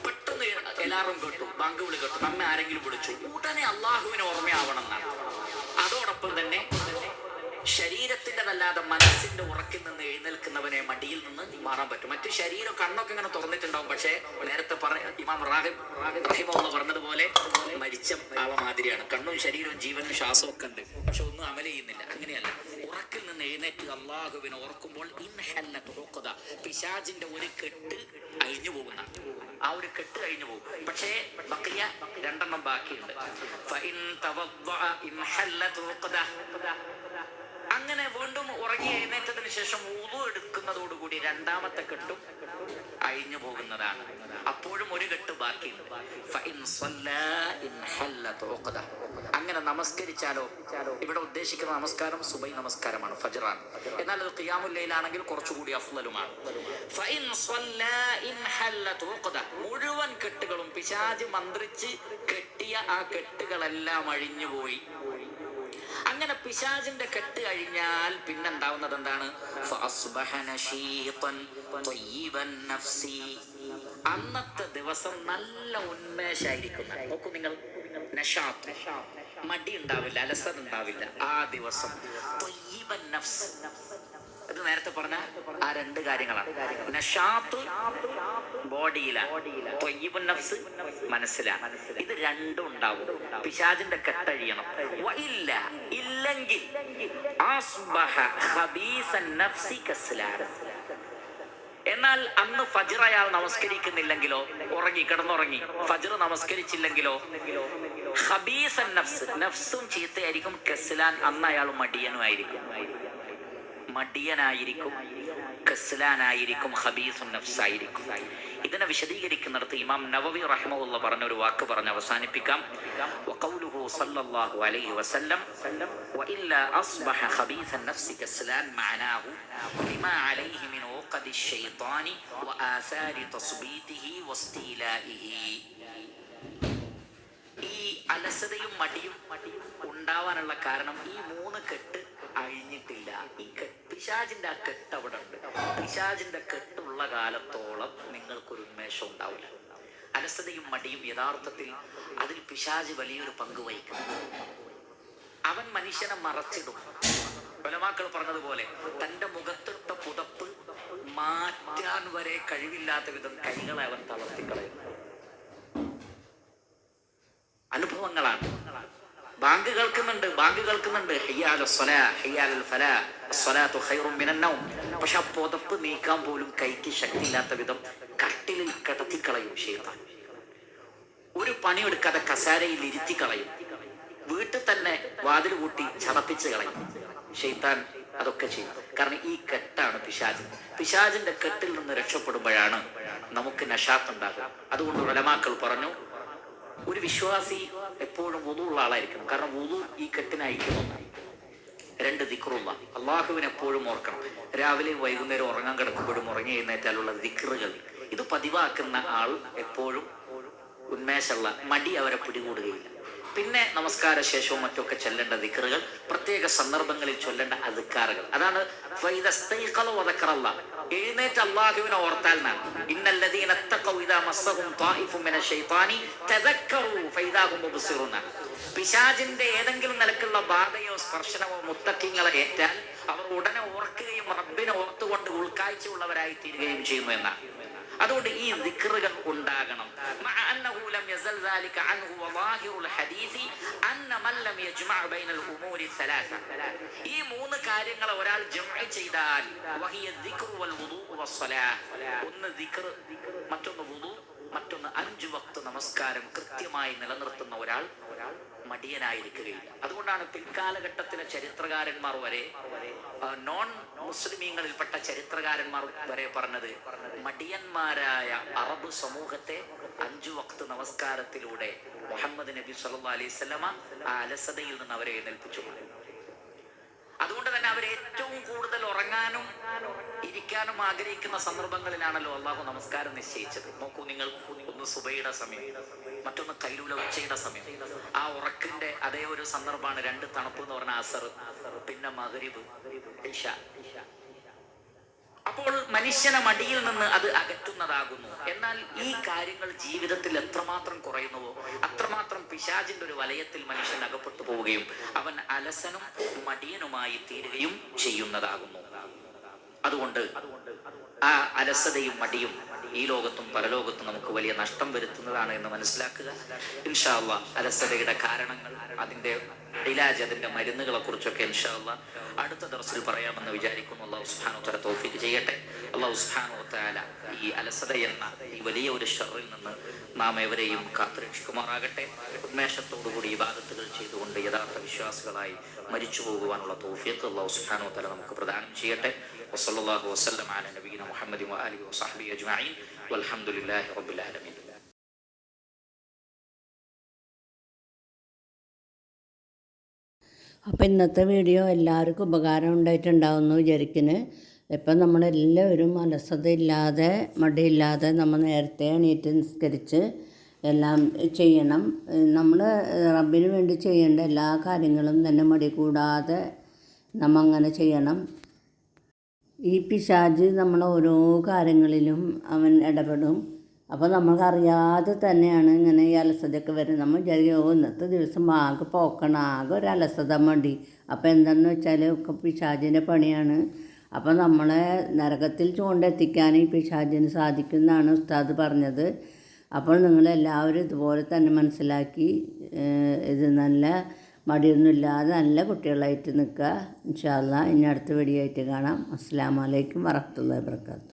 പെട്ടെന്ന് എല്ലാവരും കേട്ടു, ബാങ്ക് വിളി കേട്ടു, നമ്മെ ആരെങ്കിലും വിളിച്ചു, ഉടനെ അള്ളാഹുവിന് ഓർമ്മയാവണം എന്നാണ്. അതോടൊപ്പം തന്നെ ശരീരത്തിൻ്റെതല്ലാതെ മനസ്സിന്റെ ഉറക്കിൽ നിന്ന് എഴുന്നേൽക്കുന്നവനെ മടിയിൽ നിന്ന് മാറാൻ പറ്റും. മറ്റു ശരീരം കണ്ണൊക്കെ ഇങ്ങനെ തുറന്നിട്ടുണ്ടാവും, പക്ഷേ നേരത്തെ ഇമാം റഹിമഹുള്ള പറഞ്ഞതുപോലെ മരിച്ച ആളെ മാതിരിയാണ്. കണ്ണും ശരീരവും ജീവനും ശ്വാസവും ഒക്കെ ഉണ്ട്, പക്ഷെ ഒന്നും അമല ചെയ്യുന്നില്ല. അങ്ങനെയല്ല, ഉറക്കിൽ നിന്ന് എഴുന്നേറ്റ് അള്ളാഹുവിനെ ഓർക്കുമ്പോൾ പിശാചിന്റെ ഒരു കെട്ട് അഴിഞ്ഞു പോകുന്ന ആ ഒരു കെട്ട് കഴിഞ്ഞു പോകും. പക്ഷേ ബഖിയ 2 ബാക്കിയുണ്ട്. അങ്ങനെ വീണ്ടും ഉറങ്ങി എഴുന്നേറ്റതിന് ശേഷം വുളു എടുക്കുന്നതോടുകൂടി 2ാമത്തെ കെട്ടും അഴിഞ്ഞു പോകുന്നതാണ്. അപ്പോഴും ഒരു കെട്ട് ബാക്കിയുണ്ട്. അങ്ങനെ നമസ്കരിച്ചാലോ, ഇവിടെ ഉദ്ദേശിക്കുന്ന നമസ്കാരം സുബൈ നമസ്കാരമാണ്, ഫജ്റാണ്. എന്നാൽ അത് ഖിയാമുൽ ലൈലാണെങ്കിൽ കുറച്ചുകൂടി അഫ്ളലുമാണ്. മുഴുവൻ കെട്ടുകളും പിശാച് മന്ത്രിച്ച് കെട്ടിയ ആ കെട്ടുകളെല്ലാം അഴിഞ്ഞുപോയി. അങ്ങനെ പിശാചിന്റെ കെട്ട് കഴിഞ്ഞാൽ പിന്നെണ്ടാവുന്നത് എന്താണ്? അന്നത്തെ ദിവസം നല്ല ഉന്മേഷായിരിക്കും. നോക്കൂ നിങ്ങൾ, നശാത്ത്, മടി ഉണ്ടാവില്ല, അലസത ഉണ്ടാവില്ല ആ ദിവസം. ഇത് നേരത്തെ പറഞ്ഞ ആ 2 കാര്യങ്ങളാണ്. നശാത്ത് ബോഡിയിലാണ്, ത്വയ്യിബുൻ നഫ്സ് മനസ്സിലാണ്. ഇത് 2 ഉണ്ടാവും. പിശാചിന്റെ കെട്ടഴിയണം. ഇല്ലെങ്കിൽ എന്നാൽ അന്ന് ഫജ്ർ അയാൾ നമസ്കരിക്കുന്നില്ലെങ്കിലോ, കിടന്നുറങ്ങി ഫജ്ർ നമസ്കരിച്ചില്ലെങ്കിലോ, ഖബീസൻ നഫ്സ്, നഫ്സും ചീത്തയായിരിക്കും. കസ്ലാൻ, അന്ന് അയാൾ മടിയനായിരിക്കും, കസ്ലാനായിരിക്കും, ഖബീസുൻ നഫ്സായിരിക്കും. ഇതിനെ വിശദീകരിക്കുന്നിടത്ത് ഇമാം നവവി റഹിമഹുള്ള പറഞ്ഞ ഒരു വാക്ക് പറഞ്ഞ് അവസാനിപ്പിക്കാം. വഖൗലുഹു സല്ലല്ലാഹു അലൈഹി വസല്ലം വഇല്ലാ അസ്ബഹ ഖബീസൻ നഫ്സി കസ്ലാൻ മഅനാഹു ലിമാ അലൈഹി മിൻ ഉഖദി ശൈത്താനി വആസാരി തസ്ബീതിഹി വസ്തിലാഇഹി. ഈ അലസതയും മടിയും ഉണ്ടാവാനുള്ള കാരണം ഈ 3 കെട്ട് അഴിഞ്ഞിട്ടില്ല. ഈ പിശാചിന്റെ ആ കെട്ട് അവിടെ ഉണ്ട്. പിശാചിന്റെ കെട്ടുള്ള കാലത്തോളം നിങ്ങൾക്കൊരു ഉന്മേഷം ഉണ്ടാവില്ല. അലസതയും മടിയും യഥാർത്ഥത്തിൽ അതിൽ പിശാച് വലിയൊരു പങ്ക് വഹിക്കുന്നു. അവൻ മനുഷ്യനെ മറച്ചിടും. ഉലമാക്കൾ പറഞ്ഞതുപോലെ തന്റെ മുഖത്തിട്ട പുതപ്പ് മാറ്റാൻ വരെ കഴിവില്ലാത്ത വിധം കൈകളെ അവൻ തളർത്തിക്കളയും. അനുഭവങ്ങളാണ്. ബാങ്ക് കേൾക്കുന്നുണ്ട്, പക്ഷെ ആ പുതപ്പ് നീക്കാൻ പോലും കൈക്ക് ശക്തിയില്ലാത്ത വിധം കട്ടിലിൽ കിടത്തിക്കളയും ശൈത്താൻ. ഒരു പണിയെടുക്കാതെ കസാരയിൽ ഇരുത്തി കളയും. വീട്ടിൽ തന്നെ വാതിൽ കൂട്ടി ചതപ്പിച്ച് കളയും ശൈത്താൻ. അതൊക്കെ ചെയ്യും. കാരണം ഈ കെട്ടാണ് പിശാചിന്റെ കെട്ടിൽ നിന്ന് രക്ഷപ്പെടുമ്പോഴാണ് നമുക്ക് നശാത്ത് ഉണ്ടാകുക. അതുകൊണ്ട് ഉലമാക്കൾ പറഞ്ഞു, ഒരു വിശ്വാസി എപ്പോഴും വുളൂഉള്ള ആളായിരിക്കണം. കാരണം വുളൂഉ ഈ കെട്ടിനായിരിക്കും. 2 ദിക്റുള്ള, അള്ളാഹുവിനെ എപ്പോഴും ഓർക്കണം. രാവിലെയും വൈകുന്നേരം ഉറങ്ങാൻ കിടക്കുമ്പോഴും ഉറങ്ങി എഴുന്നേറ്റാലുള്ള ദിക്റുകൾ, ഇത് പതിവാക്കുന്ന ആൾ എപ്പോഴും ഉന്മേഷമുള്ള, മടി അവരെ പിടികൂടുകയില്ല. പിന്നെ നമസ്കാര ശേഷവും മറ്റൊക്കെ ചൊല്ലേണ്ട ദിക്റുകൾ, പ്രത്യേക സന്ദർഭങ്ങളിൽ ചൊല്ലേണ്ട അദ്കാറുകൾ. അതാണ് എഴുന്നേറ്റ് അള്ളാഹുവിനെ ഓർത്താൽ നാം. ഇന്നല്ലദീന തഖൗ ഇദാ മസ്സഹും ത്വായിഫുൻ മിനശ് ശൈത്താനി തദക്കറു ഫൈദാ ഹും മുബ്സിറൂന. പിശാചിന്റെ ഏതെങ്കിലും നിലക്കുള്ള ബാധയോ സ്പർശനമോ മുത്തഖീങ്ങളെ ഏറ്റാൽ അവർ ഉടനെ ഓർക്കുകയും റബ്ബിനെ ഓർത്തുകൊണ്ട് ഉൾക്കാഴ്ചയുള്ളവരായി തീരുകയും ചെയ്യുന്നു എന്നാണ്. അതുകൊണ്ട് ഈ ദിക്റുകൾ ഉണ്ടാകണം. ذلك عنه وظاهر الحديث أن من لم يجمع بين الأمور الثلاثة. ഈ മൂന്ന് കാര്യങ്ങൾ ഒരാൾ ജംഅ് ചെയ്താൽ വഹിയ ദിക്ർ വൽ വുദൂ വസ്സലാഹ്, ഒന്ന് ദിക്ർ, മറ്റൊന്ന് വുദൂ, മറ്റൊന്ന് 5 വക്ത് നമസ്കാരം കൃത്യമായി നിലനിർത്തുന്ന ഒരാൾ മടിയനായിരിക്കുകയില്ല. അതുകൊണ്ടാണ് പിൽക്കാലഘട്ടത്തിലെ ചരിത്രകാരന്മാർ വരെ, നോൺ മുസ്ലിമീങ്ങളിൽപ്പെട്ട ചരിത്രകാരന്മാർ വരെ പറഞ്ഞത്, മടിയന്മാരായ അറബ് സമൂഹത്തെ 5 വക്ത് നമസ്കാരത്തിലൂടെ മുഹമ്മദ് നബി സല്ലല്ലാഹു അലൈഹി വസല്ലമ ആ അലസതയിൽ നിന്ന് അവരെ എഴുന്നേൽപ്പിച്ചു. അതുകൊണ്ട് തന്നെ അവർ ഏറ്റവും കൂടുതൽ ഉറങ്ങാനും ഇരിക്കാനും ആഗ്രഹിക്കുന്ന സന്ദർഭങ്ങളിലാണല്ലോ അള്ളാഹു നമസ്കാരം നിശ്ചയിച്ചത്. നോക്കൂ നിങ്ങൾ, ഒന്ന് സുബൈയുടെ സമയം, മറ്റൊന്ന് കൈലൂല ഉച്ചയുടെ സമയം. ആ ഉറക്കിന്റെ അതേ ഒരു സന്ദർഭമാണ് 2 തണുപ്പ് എന്ന് പറഞ്ഞ അസർ, പിന്നെ മഗ്രിബ്, ഇശ. അപ്പോൾ മനുഷ്യനെ മടിയിൽ നിന്ന് അത് അകറ്റുന്നതാകുന്നു. എന്നാൽ ഈ കാര്യങ്ങൾ ജീവിതത്തിൽ എത്രമാത്രം കുറയുന്നുവോ അത്രമാത്രം പിശാചിന്റെ ഒരു വലയത്തിൽ മനുഷ്യൻ അകപ്പെട്ടു പോവുകയും അവൻ അലസനും മടിയനുമായി തീരുകയും ചെയ്യുന്നതാകുന്നു. അതുകൊണ്ട് ആ അലസതയും മടിയും ഈ ലോകത്തും പരലോകത്തും നമുക്ക് വലിയ നഷ്ടം വരുത്തുന്നതാണ് എന്ന് മനസ്സിലാക്കുക. ഇൻഷാ അല്ലാഹ് അലസതയുടെ കാരണങ്ങൾ, അതിന്റെ ഇലാജ്, അതിന്റെ മരുന്നുകളെ കുറിച്ചൊക്കെ ഇൻഷാ അല്ലാഹ് അടുത്ത ദർസിൽ പറയാമെന്ന് വിചാരിക്കുന്നു. അല്ലാഹു സുബ്ഹാനഹു വ തആല തൗഫീഖ് ചെയ്യട്ടെ. അല്ലാഹു സുബ്ഹാനഹു വ തആല ഈ അലസത എന്ന ഈ വലിയ ഒരു ഷർറിൽ നിന്ന് നാം എവരെയും കാത്തുരക്ഷിക്കുമാറാകട്ടെ. ഉന്മേഷത്തോടുകൂടി ഇബാദത്തുകൾ ചെയ്തുകൊണ്ട് യഥാർത്ഥ വിശ്വാസികളായി മരിച്ചു പോകുവാനുള്ള തൗഫീഖ് അല്ലാഹു സുബ്ഹാനഹു വ തആല നമുക്ക് പ്രദാനം ചെയ്യട്ടെ. വസല്ലല്ലാഹു വസല്ലം അലാ നബിയിന മുഹമ്മദി വആലിഹി വസഹ്ബിഹി അജ്മഈൻ വൽഹംദുലില്ലാഹി റബ്ബിൽ ആലമീൻ. അപ്പോൾ ഇന്നത്തെ വീഡിയോ എല്ലാവർക്കും ഉപകാരം ഉണ്ടായിട്ടുണ്ടാവുമെന്ന് വിചാരിക്കുന്നു. ഇപ്പം നമ്മളെല്ലാവരും അലസതയില്ലാതെ മടിയില്ലാതെ നമ്മൾ നേരത്തെ എണീറ്റ് നിസ്കരിച്ച് എല്ലാം ചെയ്യണം. നമ്മൾ റബ്ബിന് വേണ്ടി ചെയ്യേണ്ട എല്ലാ കാര്യങ്ങളും തന്നെ മടി കൂടാതെ നമ്മൾ അങ്ങനെ ചെയ്യണം. ഈ പിശാച് നമ്മൾ ഓരോ കാര്യങ്ങളിലും അവൻ ഇടപെടും. അപ്പോൾ നമുക്കറിയാതെ തന്നെയാണ് ഇങ്ങനെ ഈ അലസതയൊക്കെ വരുന്നത്. നമ്മൾ വിചാരിക്കും ഇന്നത്തെ ദിവസം ആകെ പോക്കണം, ആകെ ഒരു അലസത മടി. അപ്പോൾ എന്താണെന്ന് വെച്ചാൽ ഒക്കെ പിശാചിൻ്റെ പണിയാണ്. അപ്പോൾ നമ്മളെ നരകത്തിൽ ചൂണ്ടെത്തിക്കാൻ ഈ പിശാചിന് സാധിക്കുമെന്നാണ് ഉസ്താദ് പറഞ്ഞത്. അപ്പോൾ നിങ്ങളെല്ലാവരും ഇതുപോലെ തന്നെ മനസ്സിലാക്കി ഇത് നല്ല മടിയൊന്നുമില്ലാതെ നല്ല കുട്ടികളായിട്ട് നിൽക്കുക. ഇൻഷാ അല്ലാഹ് ഇനി അടുത്ത വീഡിയോ ആയിട്ട് കാണാം. അസ്സലാമു അലൈക്കും വറഹ്മത്തുള്ളാഹി വബറകാതുഹു.